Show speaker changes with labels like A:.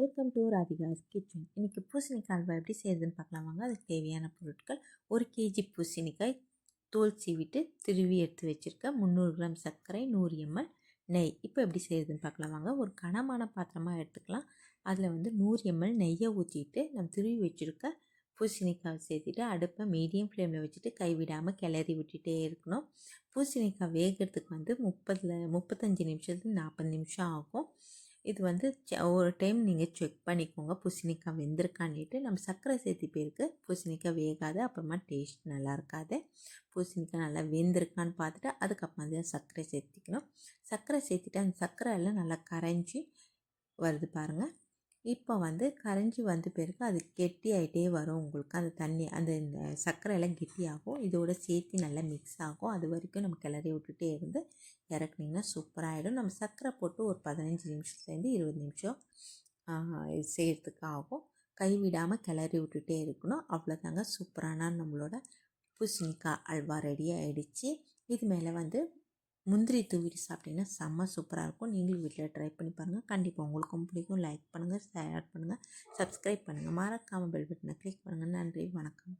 A: Welcome to Radhika's kitchen. இன்றைக்கி பூசணிக்காய் அல்வா எப்படி செய்யுதுன்னு பார்க்கலாம் வாங்க. அதுக்கு தேவையான பொருட்கள்: 1 kg பூசணிக்காய் தோல் சீவிட்டு திருவி எடுத்து வச்சுருக்கேன், 300 கிராம் சர்க்கரை, 100 ml நெய். இப்போ எப்படி செய்யுதுன்னு பார்க்கலாம் வாங்க. ஒரு கனமான பாத்திரமாக எடுத்துக்கலாம். அதில் 100 ml நெய்யை ஊற்றிட்டு நம்ம திருவி வச்சுருக்க பூசணிக்காய் சேர்த்துட்டு அடுப்பை மீடியம் ஃப்ளேமில் வச்சுட்டு கைவிடாமல் கிளறி விட்டுட்டே இருக்கணும். பூசணிக்காய் வேகிறதுக்கு 35 நிமிஷத்துக்கு 40 நிமிஷம் ஆகும். இது ஒரு டைம் நீங்கள் செக் பண்ணிக்கோங்க பூசணிக்காய் வெந்திருக்கான்னுட்டு. நம்ம சர்க்கரை சேர்த்து பேருக்கு பூசணிக்காய் வேகாது, அப்புறமா டேஸ்ட் நல்லா இருக்காது. பூசணிக்காய் நல்லா வெந்திருக்கான்னு பார்த்துட்டு அதுக்கப்புறமா தான் சர்க்கரை சேர்த்திக்கணும். சர்க்கரை சேர்த்துட்டு அந்த சர்க்கரை எல்லாம் நல்லா கரைஞ்சி வருது பாருங்கள். இப்போ கரைஞ்சி வந்த பிறகு அது கெட்டி ஆகிட்டே வரும். உங்களுக்கு அந்த தண்ணி இந்த சர்க்கரை எல்லாம் கெட்டியாகும். இதோட சேர்த்து நல்லா மிக்ஸ் ஆகும். அது வரைக்கும் நம்ம கிளறி விட்டுட்டே இருந்து இறக்குனிங்கன்னா சூப்பராகிடும். நம்ம சர்க்கரை போட்டு ஒரு 15 நிமிஷத்துலேருந்து 20 நிமிஷம் செய்கிறதுக்கு ஆகும். கைவிடாமல் கிளறி விட்டுட்டே இருக்கணும். அவ்வளோதாங்க, சூப்பரான நம்மளோட பூசணிக்காய் அல்வா ரெடி ஆகிடுச்சு. இது மேலே முந்திரி தூவிட்டு சாப்பிட்டிங்கன்னா செம்ம சூப்பராக இருக்கும். நீங்களும் வீட்டில் ட்ரை பண்ணி பாருங்கள். கண்டிப்பாக உங்களுக்கும் பிடிக்கும். லைக் பண்ணுங்கள், ஷேர் பண்ணுங்கள், சப்ஸ்கிரைப் பண்ணுங்கள், மறக்காமல் பெல் பட்டனை கிளிக் பண்ணுங்கள். நன்றி, வணக்கம்.